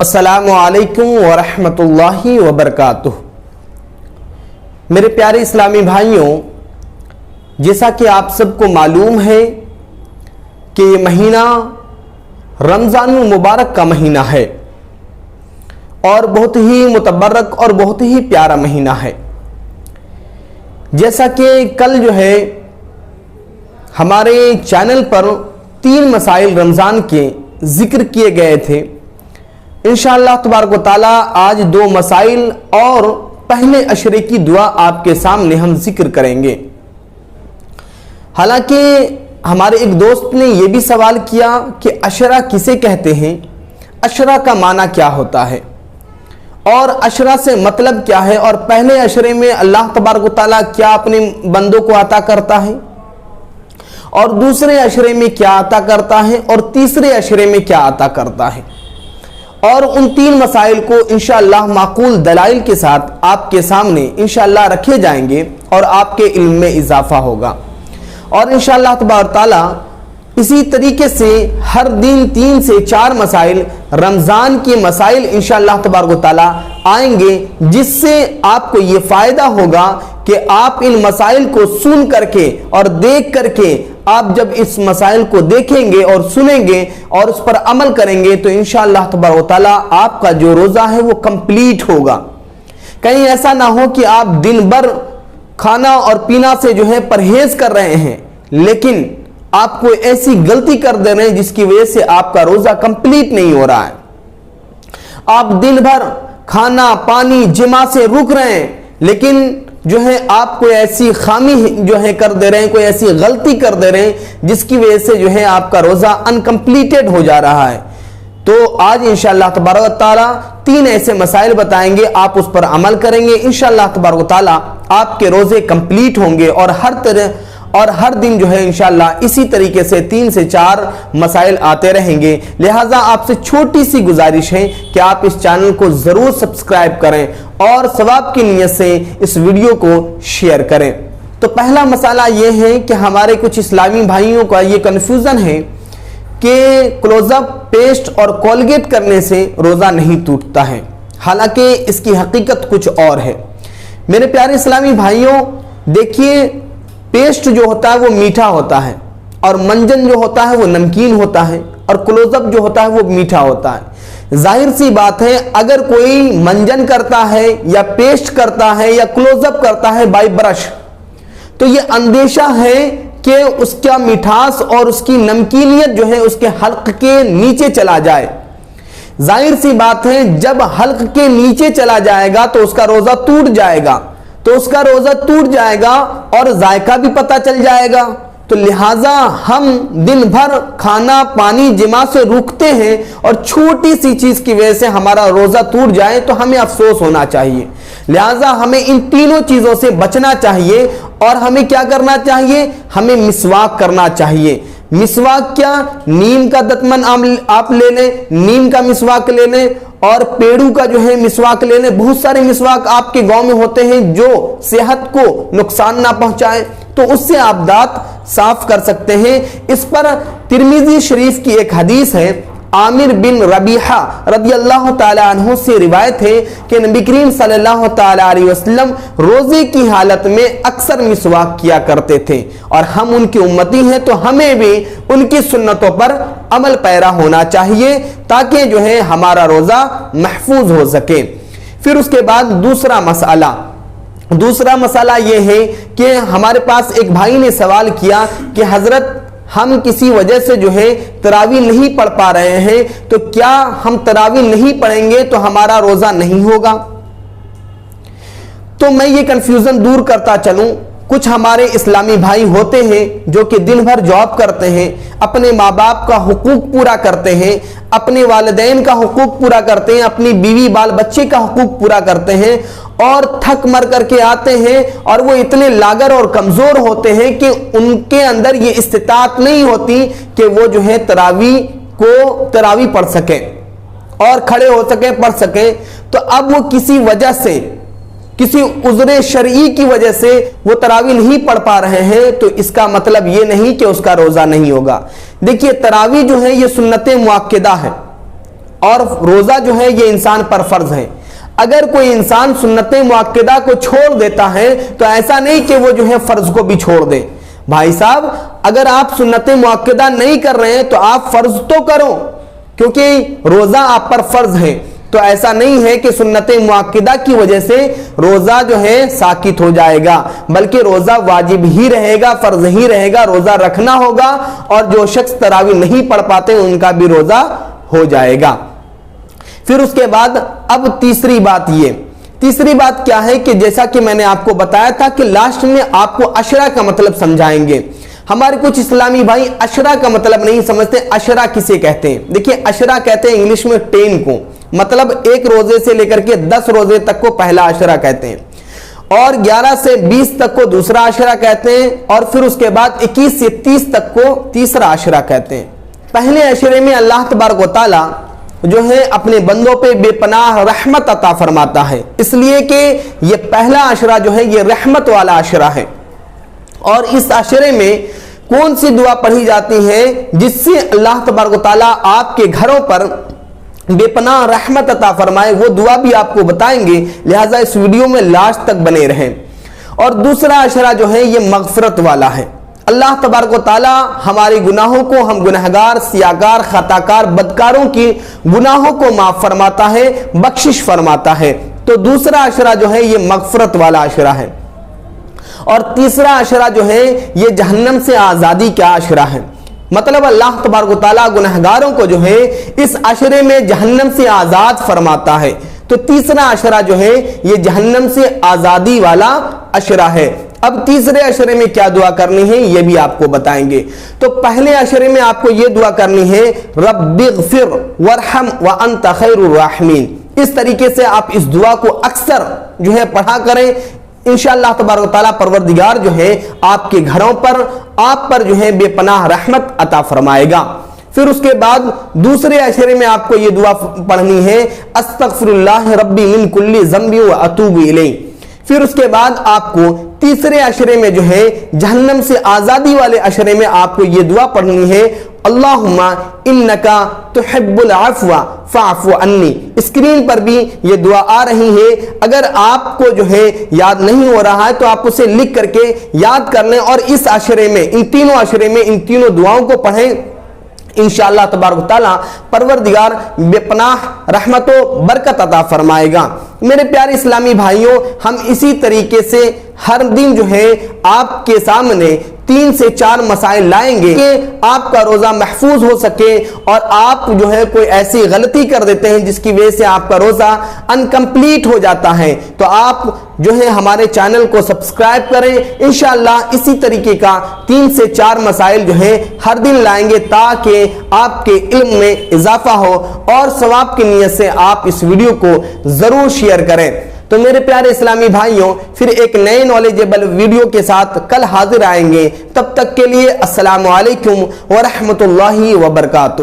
السلام علیکم ورحمۃ اللہ وبرکاتہ۔ میرے پیارے اسلامی بھائیوں، جیسا کہ آپ سب کو معلوم ہے کہ یہ مہینہ رمضان المبارک کا مہینہ ہے اور بہت ہی متبرک اور بہت ہی پیارا مہینہ ہے۔ جیسا کہ کل جو ہے ہمارے چینل پر 3 مسائل رمضان کے ذکر کیے گئے تھے، انشاءاللہ تبارک و تعالی آج 2 مسائل اور پہلے عشرے کی دعا آپ کے سامنے ہم ذکر کریں گے۔ حالانکہ ہمارے ایک دوست نے یہ بھی سوال کیا کہ عشرہ کسے کہتے ہیں، عشرہ کا معنی کیا ہوتا ہے اور عشرہ سے مطلب کیا ہے، اور پہلے عشرے میں اللہ تبارک و تعالی کیا اپنے بندوں کو عطا کرتا ہے اور دوسرے عشرے میں کیا عطا کرتا ہے اور تیسرے عشرے میں کیا عطا کرتا ہے، اور ان 3 مسائل کو انشاءاللہ معقول دلائل کے ساتھ آپ کے سامنے انشاءاللہ رکھے جائیں گے اور آپ کے علم میں اضافہ ہوگا۔ اور انشاءاللہ تبارک تعالی اسی طریقے سے ہر دن 3 سے 4 مسائل رمضان کے مسائل انشاءاللہ تبارک تعالی آئیں گے، جس سے آپ کو یہ فائدہ ہوگا کہ آپ ان مسائل کو سن کر کے اور دیکھ کر کے آپ جب اس مسائل کو دیکھیں گے اور سنیں گے اور اس پر عمل کریں گے تو انشاءاللہ تبارک تعالی آپ کا جو روزہ ہے وہ کمپلیٹ ہوگا۔ کہیں ایسا نہ ہو کہ آپ دن بھر کھانا اور پینا سے جو ہے پرہیز کر رہے ہیں لیکن آپ کو ایسی غلطی کر دے رہے ہیں جس کی وجہ سے آپ کا روزہ کمپلیٹ نہیں ہو رہا ہے۔ آپ دن بھر کھانا پانی جماع سے رک رہے ہیں لیکن جو ہے آپ کو ایسی خامی جو ہے کر دے رہے ہیں، کوئی ایسی غلطی کر دے رہے ہیں جس کی وجہ سے جو ہے آپ کا روزہ انکمپلیٹڈ ہو جا رہا ہے۔ تو آج انشاءاللہ تبارک تعالی 3 ایسے مسائل بتائیں گے، آپ اس پر عمل کریں گے، انشاءاللہ تبارک تعالی آپ کے روزے کمپلیٹ ہوں گے اور ہر دن جو ہے انشاءاللہ اسی طریقے سے 3 سے 4 مسائل آتے رہیں گے۔ لہٰذا آپ سے چھوٹی سی گزارش ہے کہ آپ اس چینل کو ضرور سبسکرائب کریں اور ثواب کی نیت سے اس ویڈیو کو شیئر کریں۔ تو پہلا مسئلہ یہ ہے کہ ہمارے کچھ اسلامی بھائیوں کا یہ کنفیوژن ہے کہ کلوز اپ پیسٹ اور کولگیٹ کرنے سے روزہ نہیں ٹوٹتا ہے، حالانکہ اس کی حقیقت کچھ اور ہے۔ میرے پیارے اسلامی بھائیوں، دیکھیے پیسٹ جو ہوتا ہے وہ میٹھا ہوتا ہے اور منجن جو ہوتا ہے وہ نمکین ہوتا ہے اور کلوز اپ جو ہوتا ہے وہ میٹھا ہوتا ہے۔ ظاہر سی بات ہے اگر کوئی منجن کرتا ہے یا پیسٹ کرتا ہے یا کلوز اپ کرتا ہے بائی برش تو یہ اندیشہ ہے کہ اس کا مٹھاس اور اس کی نمکینیت جو ہے اس کے حلق کے نیچے چلا جائے۔ ظاہر سی بات ہے جب حلق کے نیچے چلا جائے گا تو اس کا روزہ ٹوٹ جائے گا، تو اس کا روزہ ٹوٹ جائے گا اور ذائقہ بھی پتہ چل جائے گا۔ تو لہٰذا ہم دن بھر کھانا پانی جماع سے رکتے ہیں اور چھوٹی سی چیز کی وجہ سے ہمارا روزہ ٹوٹ جائے تو ہمیں افسوس ہونا چاہیے۔ لہٰذا ہمیں ان تینوں چیزوں سے بچنا چاہیے اور ہمیں کیا کرنا چاہیے؟ ہمیں مسواک کرنا چاہیے۔ مسواک کیا؟ نیم کا دتمن آپ لے لیں، نیم کا مسواک لے لیں اور پیڑو کا جو ہے مسواک لے لیں۔ بہت سارے مسواک آپ کے گاؤں میں ہوتے ہیں جو صحت کو نقصان نہ پہنچائے، تو اس سے آپ دانت صاف کر سکتے ہیں۔ اس پر ترمذی شریف کی ایک حدیث ہے، عامر بن ربیحہ رضی اللہ تعالی عنہ سے روایت ہے کہ نبی کریم صلی اللہ تعالی علیہ وسلم روزے کی حالت میں اکثر مسواک کیا کرتے تھے، اور ہم ان کی امتی ہیں تو ہمیں بھی ان کی سنتوں پر عمل پیرا ہونا چاہیے تاکہ جو ہے ہمارا روزہ محفوظ ہو سکے۔ پھر اس کے بعد دوسرا مسئلہ یہ ہے کہ ہمارے پاس ایک بھائی نے سوال کیا کہ حضرت ہم کسی وجہ سے جو ہے تراویح نہیں پڑھ پا رہے ہیں تو کیا ہم تراویح نہیں پڑھیں گے تو ہمارا روزہ نہیں ہوگا؟ تو میں یہ کنفیوژن دور کرتا چلوں، کچھ ہمارے اسلامی بھائی ہوتے ہیں جو کہ دن بھر جاب کرتے ہیں، اپنے ماں باپ کا حقوق پورا کرتے ہیں، اپنے والدین کا حقوق پورا کرتے ہیں، اپنی بیوی بال بچے کا حقوق پورا کرتے ہیں اور تھک مر کر کے آتے ہیں اور وہ اتنے لاغر اور کمزور ہوتے ہیں کہ ان کے اندر یہ استطاعت نہیں ہوتی کہ وہ جو ہے تراویح پڑھ سکیں اور کھڑے ہو سکیں پڑھ سکیں۔ تو اب وہ کسی وجہ سے کسی عذر شرعی کی وجہ سے وہ تراویح نہیں پڑھ پا رہے ہیں تو اس کا مطلب یہ نہیں کہ اس کا روزہ نہیں ہوگا۔ دیکھیے تراویح جو ہے یہ سنت مؤکدہ ہے اور روزہ جو ہے یہ انسان پر فرض ہے۔ اگر کوئی انسان سنت مؤکدہ کو چھوڑ دیتا ہے تو ایسا نہیں کہ وہ جو ہے فرض کو بھی چھوڑ دے۔ بھائی صاحب اگر آپ سنت مؤکدہ نہیں کر رہے ہیں تو آپ فرض تو کرو، کیونکہ روزہ آپ پر فرض ہے۔ تو ایسا نہیں ہے کہ سنت مؤکدہ کی وجہ سے روزہ جو ہے ساقط ہو جائے گا، بلکہ روزہ واجب ہی رہے گا، فرض ہی رہے گا، روزہ رکھنا ہوگا، اور جو شخص تراویح نہیں پڑھ پاتے ان کا بھی روزہ ہو جائے گا۔ پھر اس کے بعد اب تیسری بات کیا ہے کہ جیسا کہ میں نے آپ کو بتایا تھا کہ لاسٹ میں آپ کو عشرہ کا مطلب سمجھائیں گے۔ ہمارے کچھ اسلامی بھائی عشرہ کا مطلب نہیں سمجھتے، عشرہ کسے کہتے ہیں؟ دیکھیں عشرہ کہتے ہیں انگلش میں 10 کو، مطلب ایک روزے سے لے کر کے 10 روزے تک کو پہلا عشرہ کہتے ہیں، اور 11 سے 20 تک کو دوسرا عشرہ کہتے ہیں، اور پھر اس کے بعد 21 سے 30 تک کو تیسرا عشرہ کہتے ہیں۔ پہلے عشرے میں اللہ تبارک و تعالی جو ہے اپنے بندوں پہ بے پناہ رحمت عطا فرماتا ہے، اس لیے کہ یہ پہلا عشرہ جو ہے یہ رحمت والا عشرہ ہے۔ اور اس عشرے میں کون سی دعا پڑھی جاتی ہے جس سے اللہ تبارک و تعالیٰ آپ کے گھروں پر بے پناہ رحمت عطا فرمائے، وہ دعا بھی آپ کو بتائیں گے، لہٰذا اس ویڈیو میں لاسٹ تک بنے رہیں۔ اور دوسرا عشرہ جو ہے یہ مغفرت والا ہے۔ اللہ تبارک و تعالیٰ ہمارے گناہوں کو، ہم گنہگار، سیاہکار، خطاکار، بدکاروں کی گناہوں کو معاف فرماتا ہے، بخشش فرماتا ہے۔ تو دوسرا عشرہ جو ہے یہ مغفرت والا عشرہ ہے۔ اور تیسرا عشرہ جو ہے یہ جہنم سے آزادی کا عشرہ ہے، مطلب اللہ تبارک و تعالیٰ گنہگاروں کو جو ہے اس عشرے میں جہنم سے آزاد فرماتا ہے۔ تو تیسرا عشرہ جو ہے یہ جہنم سے آزادی والا عشرہ ہے۔ اب تیسرے عشرے میں کیا دعا کرنی ہے یہ بھی آپ کو بتائیں گے۔ تو پہلے عشرے میں آپ کو یہ دعا کرنی ہے رب اغفر وارحم وانت خیر الراحمین۔ اس طریقے سے آپ اس دعا کو اکثر جو ہے پڑھا کریں، انشاءاللہ تبارک و تعالیٰ پروردگار جو ہے آپ کے گھروں پر، آپ پر جو ہے بے پناہ رحمت عطا فرمائے گا۔ پھر اس کے بعد دوسرے عشرے میں آپ کو یہ دعا پڑھنی ہے استغفر اللہ ربی من کل ذنب واتوب الیہ۔ پھر اس کے بعد آپ کو تیسرے عشرے میں جو ہے جہنم سے آزادی والے عشرے میں آپ کو یہ دعا پڑھنی ہے اللہم انکا تحب العفو فاعف عنی۔ اسکرین پر بھی یہ دعا آ رہی ہے، اگر آپ کو جو ہے یاد نہیں ہو رہا ہے تو آپ اسے لکھ کر کے یاد کر لیں، اور اس عشرے میں ان تینوں عشرے میں ان تینوں دعاؤں کو پڑھیں، انشاءاللہ تبارک تعالیٰ پروردگار بے پناہ رحمت و برکت عطا فرمائے گا۔ میرے پیارے اسلامی بھائیوں، ہم اسی طریقے سے ہر دن جو ہے آپ کے سامنے 3 سے 4 مسائل لائیں گے کہ آپ کا روزہ محفوظ ہو سکے، اور آپ جو ہے کوئی ایسی غلطی کر دیتے ہیں جس کی وجہ سے آپ کا روزہ انکمپلیٹ ہو جاتا ہے، تو آپ جو ہے ہمارے چینل کو سبسکرائب کریں۔ انشاءاللہ اسی طریقے کا 3 سے 4 مسائل جو ہے ہر دن لائیں گے تاکہ آپ کے علم میں اضافہ ہو، اور ثواب کی نیت سے آپ اس ویڈیو کو ضرور شیئر کریں۔ تو میرے پیارے اسلامی بھائیوں، پھر ایک نئے نالجیبل ویڈیو کے ساتھ کل حاضر آئیں گے، تب تک کے لیے السلام علیکم ورحمۃ اللہ وبرکاتہ۔